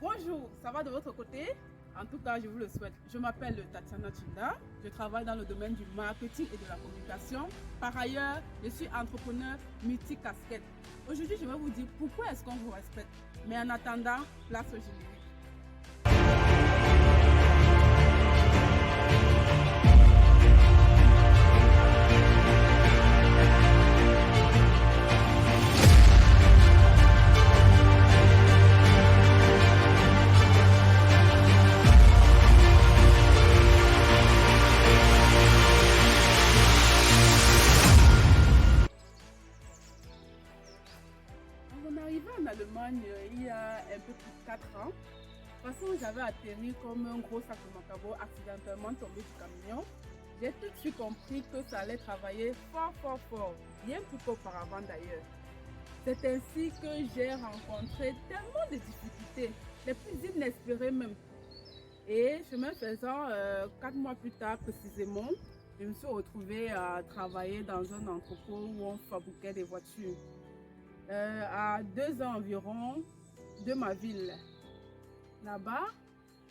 Bonjour, ça va de votre côté? En tout cas, je vous le souhaite. Je m'appelle Tatiana Chinda. Je travaille dans le domaine du marketing et de la communication. Par ailleurs, je suis entrepreneur multi-casquette. Aujourd'hui, je vais vous dire pourquoi est-ce qu'on vous respecte. Mais en attendant, place au générique. On est arrivé en Allemagne il y a un peu plus de 4 ans. De toute façon, j'avais atterri comme un gros sac de macabo accidentellement tombé du camion. J'ai tout de suite compris que ça allait travailler fort, bien plus qu'auparavant d'ailleurs. C'est ainsi que j'ai rencontré tellement de difficultés, les plus inespérées même. Et chemin faisant, 4 mois plus tard précisément, je me suis retrouvée à travailler dans un entrepôt où on fabriquait des voitures. À 2 ans environ de ma ville. Là-bas,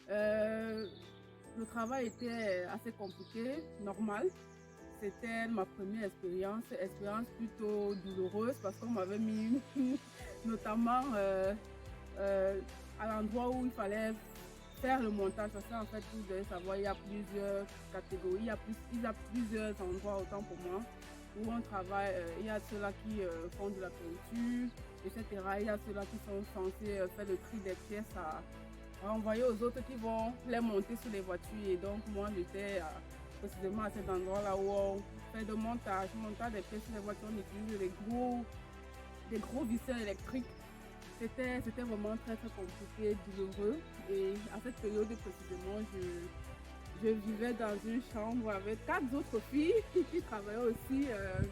le travail était assez compliqué, normal. C'était ma première expérience plutôt douloureuse parce qu'on m'avait mis notamment à l'endroit où il fallait faire le montage. Parce qu'en fait, vous devez savoir, il y a plusieurs catégories, il y a plusieurs endroits autant pour moi où on travaille. Il y a ceux-là qui font de la peinture, etc. Il y a ceux-là qui sont censés faire le tri des pièces à envoyer aux autres qui vont les monter sur les voitures. Et donc moi j'étais précisément à cet endroit-là où on fait de montage des pièces sur les voitures. On utilise des gros visseurs électriques. C'était vraiment très compliqué, douloureux. Et à cette période précisément, je vivais dans une chambre avec 4 autres filles qui travaillaient aussi.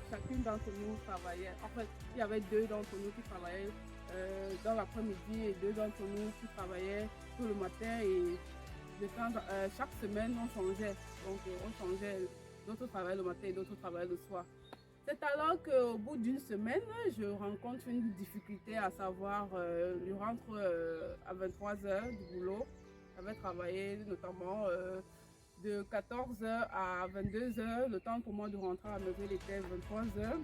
Chacune d'entre nous travaillait. En fait, il y avait 2 d'entre nous qui travaillaient dans l'après-midi et 2 d'entre nous qui travaillaient tout le matin. Et chaque semaine, on changeait. Donc, on changeait. D'autres travaillaient le matin et d'autres travaillaient le soir. C'est alors qu'au bout d'une semaine, je rencontre une difficulté, à savoir, je rentre à 23 h du boulot. J'avais travaillé notamment de 14 h à 22 h. Le temps pour moi de rentrer à la maison, il était 23 h.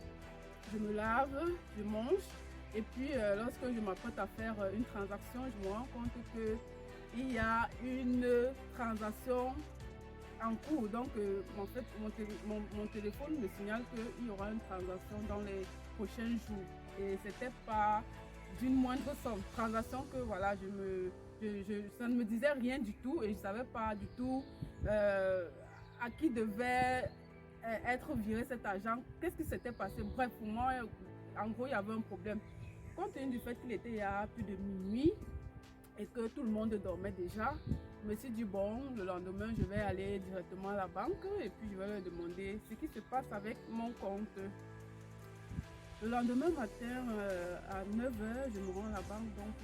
Je me lave, je mange. Et puis, lorsque je m'apprête à faire une transaction, je me rends compte qu'il y a une transaction en cours. Donc, en fait, mon téléphone me signale qu'il y aura une transaction dans les prochains jours. Et c'était pas d'une moindre somme. Transaction que, voilà, ça ne me disait rien du tout et je ne savais pas du tout à qui devait être viré cet argent. Qu'est-ce qui s'était passé? Bref, pour moi, en gros, il y avait un problème. Compte tenu du fait qu'il était il y a plus de minuit et que tout le monde dormait déjà, je me suis dit, bon, le lendemain, je vais aller directement à la banque et puis je vais leur demander ce qui se passe avec mon compte. Le lendemain matin, à 9 h, je me rends à la banque donc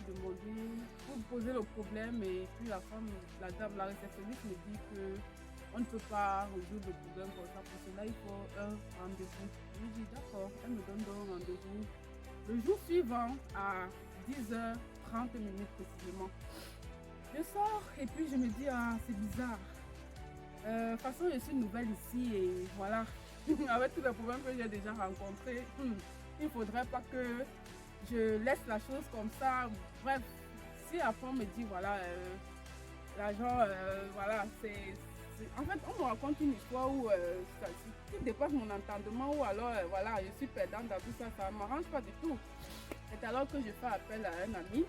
pour poser le problème. Et puis la réceptionniste me dit qu'on ne peut pas résoudre le problème comme ça. Pour cela, il faut un rendez-vous. Je lui dis d'accord, elle me donne donc un rendez-vous. Le jour suivant, à 10 h 30 précisément, je sors et puis je me dis, ah, c'est bizarre. De toute façon, je suis nouvelle ici et voilà, avec tous les problèmes que j'ai déjà rencontrés, il ne faudrait pas que je laisse la chose comme ça. Bref, si après on me dit, voilà, l'argent, voilà, en fait, on me raconte une histoire où tout dépasse mon entendement, ou alors, voilà, je suis perdante dans tout ça, ça ne m'arrange pas du tout. C'est alors que je fais appel à un ami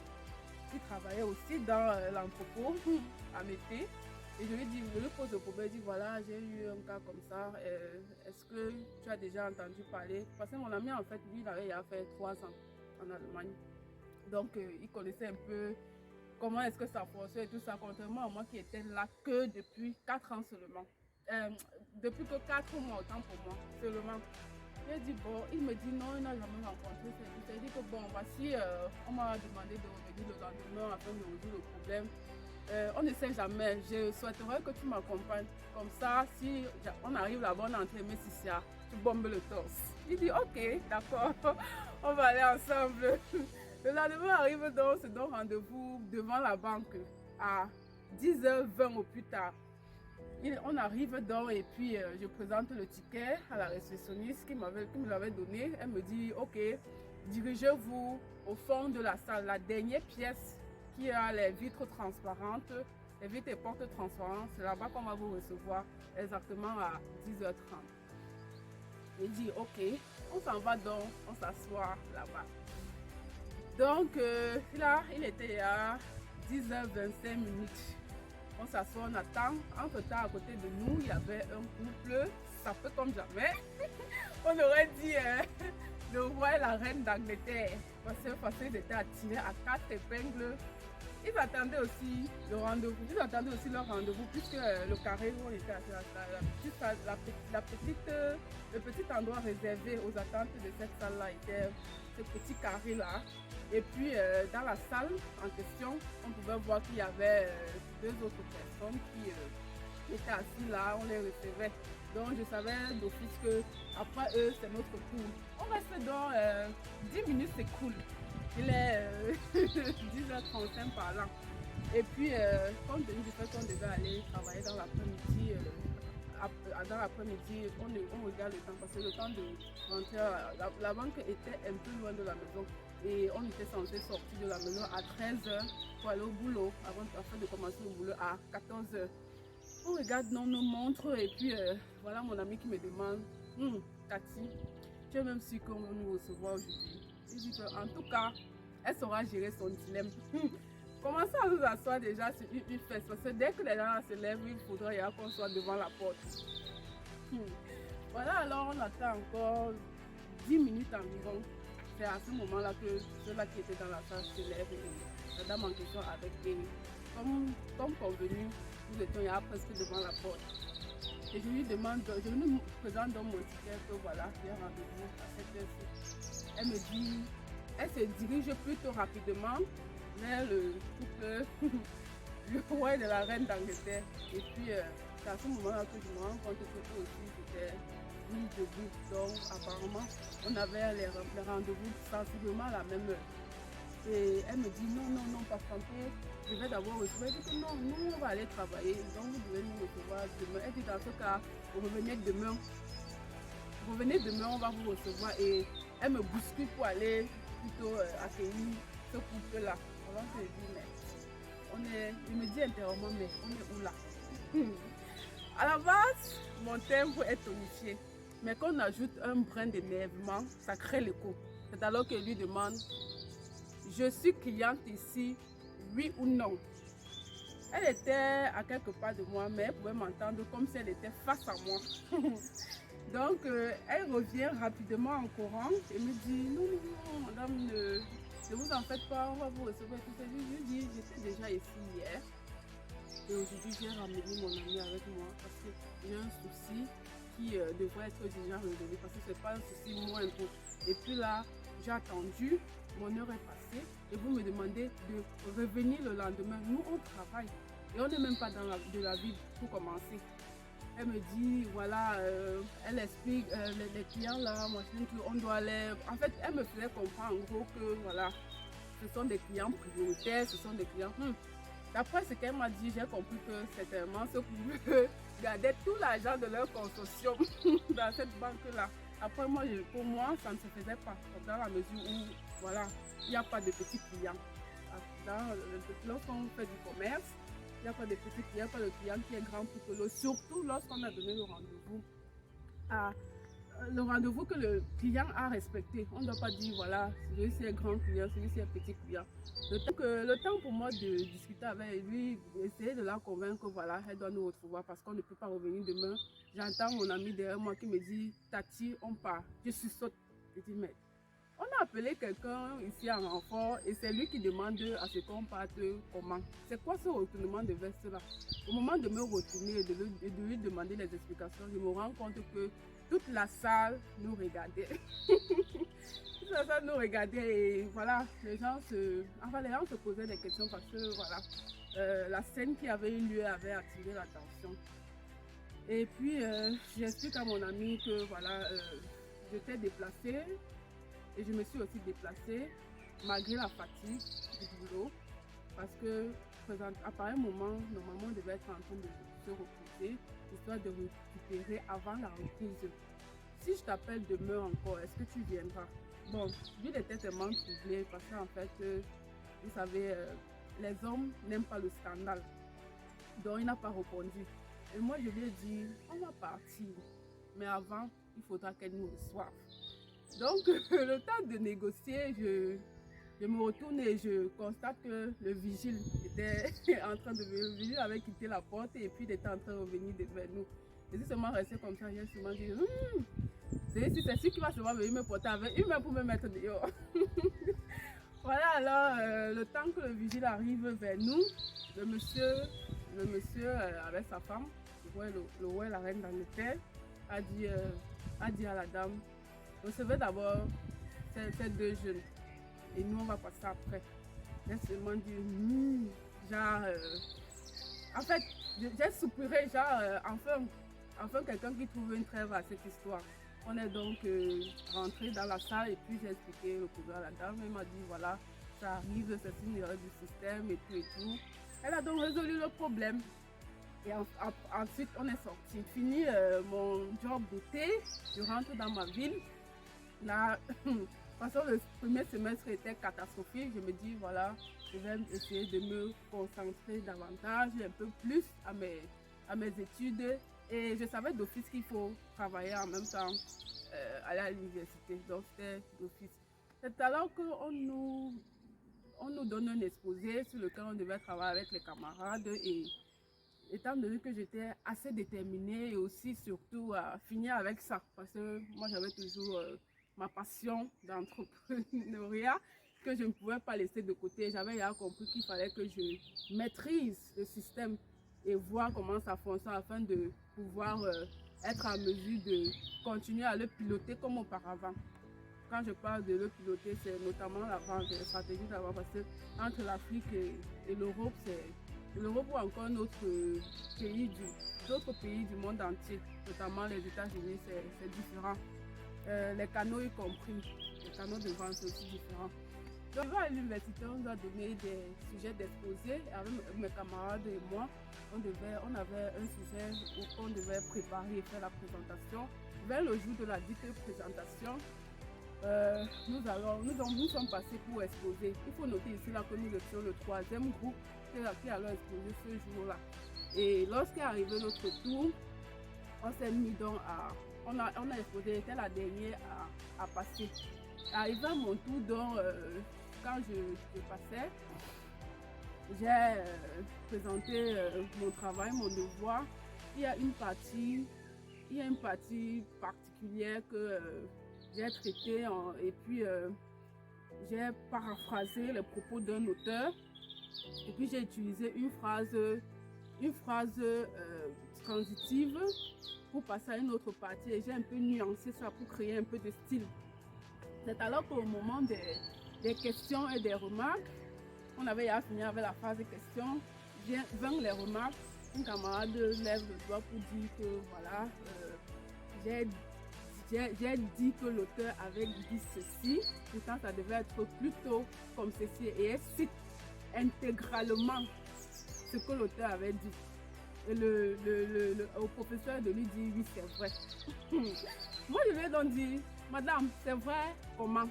qui travaillait aussi dans l'entrepôt à Mété. Et je lui pose le problème, je dis voilà, j'ai eu un cas comme ça, est-ce que tu as déjà entendu parler? Parce que mon ami, en fait, lui, il avait fait 3 ans en Allemagne. Donc, il connaissait un peu comment est-ce que ça fonctionne et tout ça, contrairement à moi qui était là que depuis 4 ans seulement. Depuis que 4 mois, autant pour moi, seulement. J'ai dit bon, il me dit non, il n'a jamais rencontré ça. J'ai dit que bon, voici, on m'a demandé de revenir le lendemain afin de résoudre le problème. On ne sait jamais, je souhaiterais que tu m'accompagnes. Comme ça, si on arrive là-bas, on entre Messissia, tu bombes le torse. Il dit ok, d'accord, on va aller ensemble. Le lendemain arrive donc, c'est donc rendez-vous devant la banque à 10h20 au plus tard. On arrive donc et puis je présente le ticket à la réceptionniste qui me l'avait donné. Elle me dit, ok, dirigez-vous au fond de la salle, la dernière pièce qui a les vitres transparentes, les vitres et portes transparentes. C'est là-bas qu'on va vous recevoir exactement à 10h30. Il dit, ok, on s'en va donc, on s'assoit là-bas. Donc là, il était à 10h25. On s'assoit, on attend. Entre-temps, à côté de nous, il y avait un couple, ça fait comme jamais. On aurait dit le roi et la reine d'Angleterre. Parce qu'ils étaient attirés à 4 épingles. Ils attendaient aussi le rendez-vous. Ils attendaient aussi leur rendez-vous puisque le carré où on était le petit endroit réservé aux attentes de cette salle-là était ce petit carré-là. Et puis dans la salle en question, on pouvait voir qu'il y avait 2 autres personnes qui étaient assises là, on les recevait. Donc je savais d'office que après eux, c'est notre tour. On reste donc 10 minutes, c'est cool. Il est 10h35 par là. Et puis, compte tenu du fait qu'on devait aller travailler dans l'après-midi, on regarde le temps parce que le temps de rentrer, la banque était un peu loin de la maison. Et on était censé sortir de la maison à 13h pour aller au boulot, afin de commencer le boulot à 14h. On regarde nos montres et puis voilà mon ami qui me demande, Cathy, tu es même sûre qu'on va nous recevoir aujourd'hui? Il dit qu'en tout cas, elle saura gérer son dilemme. Commençons à nous asseoir déjà sur une fesse parce que dès que les gens se lèvent, il faudra qu'on soit devant la porte. Voilà, alors on attend encore 10 minutes environ. C'est à ce moment-là que ceux-là qui étaient dans la salle se lèvent et la dame en question avec elle. Comme convenu, nous étions presque devant la porte. Et je lui présente dans mon ticket que voilà, j'ai rendez-vous à cette heure-ci. Elle me dit, elle se dirige plutôt rapidement vers le couple, le roi de la reine d'Angleterre. Et puis, c'est à ce moment-là que je me rends compte que eux aussi, c'était mis debout. Donc, apparemment, on avait les rendez-vous sensiblement à la même heure. Et elle me dit, non, patientez, je vais d'abord recevoir. Elle dit que non, nous, on va aller travailler. Donc, vous devez nous recevoir demain. Elle dit, dans ce cas, revenez demain. Revenez demain, on va vous recevoir. Et elle me bouscule pour aller plutôt accueillir ce couple-là. Alors je dis, mais il me dit intérieurement, mais on est où là? À la base, mon tempo est tonifié. Mais quand on ajoute un brin d'énervement, ça crée l'écho. C'est alors qu'elle lui demande, je suis cliente ici, oui ou non? Elle était à quelque part de moi, mais elle pouvait m'entendre comme si elle était face à moi. Donc, elle revient rapidement en courant et me dit, non, madame, ne vous en faites pas, on va vous recevoir tout ça. Je lui dis, j'étais déjà ici hier. Et aujourd'hui, j'ai ramené mon ami avec moi parce que j'ai un souci qui devrait être déjà résolu parce que ce n'est pas un souci moindre. Et puis là, j'ai attendu, mon heure est passée et vous me demandez de revenir le lendemain. Nous, on travaille et on n'est même pas dans de la ville pour commencer. Elle me dit, voilà, elle explique les clients là, on doit aller. En fait, elle me faisait comprendre en gros que voilà, ce sont des clients prioritaires, ce sont des clients. D'après ce qu'elle m'a dit, j'ai compris que certainement ce couple gardait tout l'argent de leur consortium dans cette banque-là. Après, pour moi, ça ne se faisait pas, dans la mesure où, voilà, il n'y a pas de petits clients. Lorsqu'on fait du commerce, il n'y a pas de petits clients, pas de client qui est grand pour que l'autre, surtout lorsqu'on a donné le rendez-vous que le client a respecté. On ne doit pas dire, voilà, celui-ci est grand client, celui-ci est petit client. Le temps pour moi de discuter avec lui, essayer de la convaincre que voilà, elle doit nous retrouver parce qu'on ne peut pas revenir demain. J'entends mon ami derrière moi qui me dit, Tati, on part. Je suis saute. Je dis, mais on a appelé quelqu'un ici en renfort et c'est lui qui demande à ce qu'on parte comment. C'est quoi ce retournement de veste là? Au moment de me retourner et de lui demander les explications, je me rends compte que toute la salle nous regardait. Toute la salle nous regardait et voilà, les gens se posaient des questions parce que voilà, la scène qui avait eu lieu avait attiré l'attention. Et puis j'explique à mon ami que voilà, j'étais déplacée et je me suis aussi déplacée. malgré la fatigue du boulot, parce que à pareil moment, normalement, on devait être en train de se reposer, histoire de récupérer avant la reprise. Si je t'appelle demain encore, est-ce que tu viendras? Bon, lui, il était tellement troublé parce qu'en fait, vous savez, les hommes n'aiment pas le scandale. Donc, il n'a pas répondu. Et moi, je lui ai dit, on va partir. Mais avant, il faudra qu'elle nous reçoive. Donc, le temps de négocier, je me retourne et je constate que le vigile était en train de venir. Le vigile avait quitté la porte et puis il était en train de revenir vers nous. Je suis seulement resté comme ça. J'ai seulement dit, c'est celui qui va seulement venir me porter avec une main pour me mettre dehors. Voilà, alors, le temps que le vigile arrive vers nous, le monsieur avec sa femme, le roi et la reine d'Angleterre, a dit à la dame, recevez d'abord ces deux jeunes et nous on va passer après. J'ai seulement dit, en fait, j'ai soupiré, enfin quelqu'un qui trouve une trêve à cette histoire. On est donc rentré dans la salle et puis j'ai expliqué le problème à la dame. Elle m'a dit voilà, ça arrive, c'est une erreur du système et tout. Elle a donc résolu le problème. Et ensuite, on est sorti. Fini mon job d'été, je rentre dans ma ville. Là, parce que le premier semestre était catastrophique, je me dis voilà, je vais essayer de me concentrer davantage, un peu plus à mes études. Et je savais d'office qu'il faut travailler en même temps, aller à l'université. Donc c'était d'office. C'est alors qu'on nous donne un exposé sur lequel on devait travailler avec les camarades. Et étant donné que j'étais assez déterminée et aussi surtout à finir avec ça, parce que moi j'avais toujours ma passion d'entrepreneuriat que je ne pouvais pas laisser de côté. J'avais compris qu'il fallait que je maîtrise le système et voir comment ça fonctionne afin de pouvoir être en mesure de continuer à le piloter comme auparavant. Quand je parle de le piloter, c'est notamment la vente, la stratégie de la vente, parce que entre l'Afrique et l'Europe, c'est l'Europe ou encore d'autres pays du monde entier, notamment les États-Unis, c'est différent. Les canaux y compris, les canaux de vente sont aussi différents. Donc, à l'université, on nous a donné des sujets d'exposé avec mes camarades et moi. On avait un sujet où on devait préparer et faire la présentation. Vers le jour de la dite présentation, nous sommes passés pour exposer. Il faut noter ici là que nous étions le troisième groupe qui allait exposer ce jour-là. Et lorsqu'est arrivé notre tour, on s'est mis donc on a exposé, c'était la dernière à passer. Arrivé à mon tour, donc, quand je passais, j'ai présenté mon travail, mon devoir. Il y a une partie particulière que j'ai traitée et puis j'ai paraphrasé les propos d'un auteur et puis j'ai utilisé une phrase transitive pour passer à une autre partie et j'ai un peu nuancé ça pour créer un peu de style. C'est alors qu'au moment des questions et des remarques, on avait fini avec la phase de questions, vint les remarques, une camarade lève le doigt pour dire que voilà, j'ai dit que l'auteur avait dit ceci, pourtant ça devait être plutôt comme ceci et elle cite intégralement ce que l'auteur avait dit. Et au professeur de lui dire oui c'est vrai. Moi je lui ai donc dit, madame c'est vrai comment?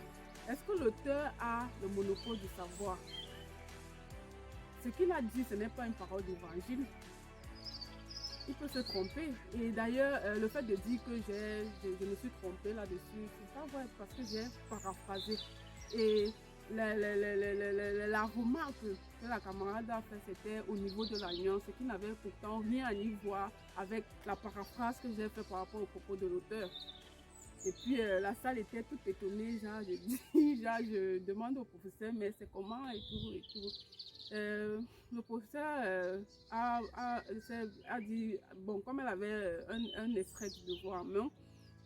Est-ce que l'auteur a le monopole du savoir? Ce qu'il a dit ce n'est pas une parole d'évangile. Il peut se tromper. Et d'ailleurs, le fait de dire que je me suis trompée là-dessus, c'est pas vrai parce que j'ai paraphrasé. Et la remarque que la camarade a fait, c'était au niveau de la nuance, qui n'avait pourtant rien à y voir avec la paraphrase que j'ai fait par rapport au propos de l'auteur. Et puis la salle était toute étonnée, genre je demande au professeur, mais c'est comment et tout. Le professeur a dit, bon, comme elle avait un extrait du devoir en main,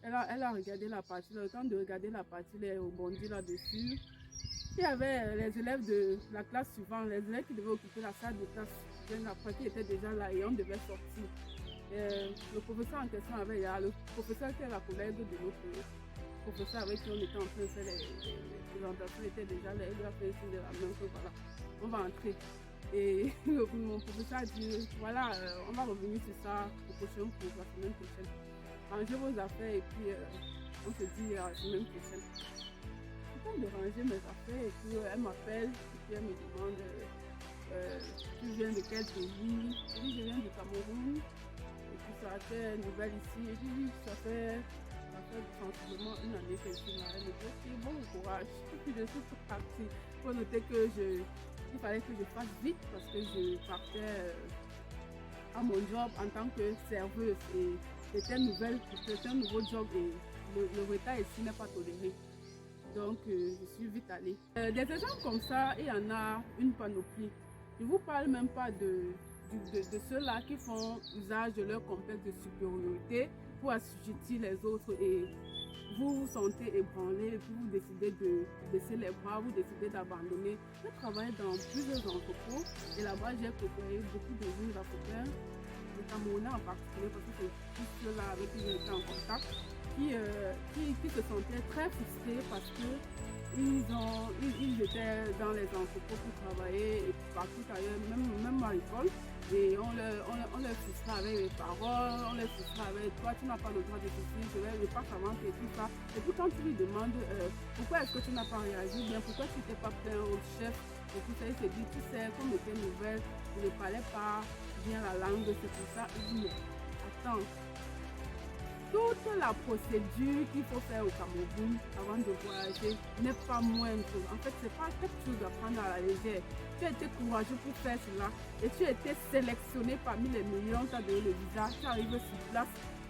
elle a regardé la partie, le temps de regarder la partie, elle rebondit là-dessus. Il y avait les élèves de la classe suivante, les élèves qui devaient occuper la salle de classe, après qui étaient déjà là et on devait sortir. Le professeur en question avait, il y a le professeur qui est la collègue de l'autre professeur avec qui on était en train de faire les présentations, était déjà là, il lui a fait signe de la main que voilà, on va entrer. Et mon professeur a dit, voilà, on va revenir sur ça au prochain cours, la semaine prochaine. Rangez vos affaires et puis on se dit la semaine prochaine. Je suis en train de ranger mes affaires et puis elle m'appelle et puis elle me demande, tu viens de quel pays? Je dis, je viens du Cameroun. Et puis ça fait une nouvelle ici. Et puis oui, ça fait sensiblement une année que je suis là. Elle me dit, ok, bon courage. Et puis je suis partie. Il faut noter que il fallait que je fasse vite parce que je partais à mon job en tant que serveuse. Et c'était un nouveau job et le retard ici n'est pas toléré. Donc je suis vite allée. Des exemples comme ça, il y en a une panoplie. Je ne vous parle même pas de ceux-là qui font usage de leur complexe de supériorité pour assujettir les autres et vous vous sentez ébranlé et puis vous décidez de baisser les bras, vous décidez d'abandonner. J'ai travaillé dans plusieurs entrepôts et là-bas j'ai côtoyé beaucoup de jeunes africains, les Camerounais en particulier parce que c'est tous ceux-là avec qui j'ai été en contact, qui se sentaient très frustrés parce que ils étaient dans les entrepôts pour travailler et partout ailleurs, même à l'école. Et on les frustrait avec les paroles, on les frustrait avec toi, tu n'as pas le droit de ceci, je passe avant et tout ça. Et puis quand tu lui demandes pourquoi est-ce que tu n'as pas réagi bien, pourquoi tu n'étais pas plaint au chef, et tout ça, il se dit, tu sais, comme était nouvelle, je ne parlais pas bien la langue, c'est pour ça. Il dit, mais attends, toute la procédure qu'il faut faire au Cameroun avant de voyager n'est pas moindre. En fait, c'est pas quelque chose à prendre à la légère. Tu as été courageux pour faire cela et tu as été sélectionné parmi les millions, tu as donné le visa, tu arrives sur place,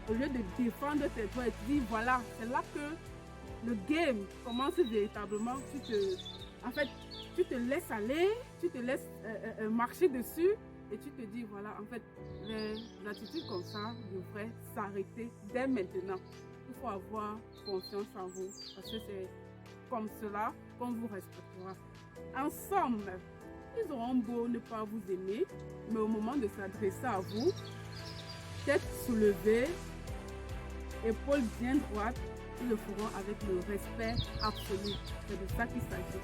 au lieu de défendre tes droits et te dire voilà, c'est là que le game commence véritablement. En fait, tu te laisses aller, tu te laisses marcher dessus. Et tu te dis, voilà, en fait, les attitudes comme ça devraient s'arrêter dès maintenant. Il faut avoir confiance en vous parce que c'est comme cela qu'on vous respectera. Ensemble, ils auront beau ne pas vous aimer, mais au moment de s'adresser à vous, tête soulevée, épaules bien droites, ils le feront avec le respect absolu. C'est de ça qu'il s'agit.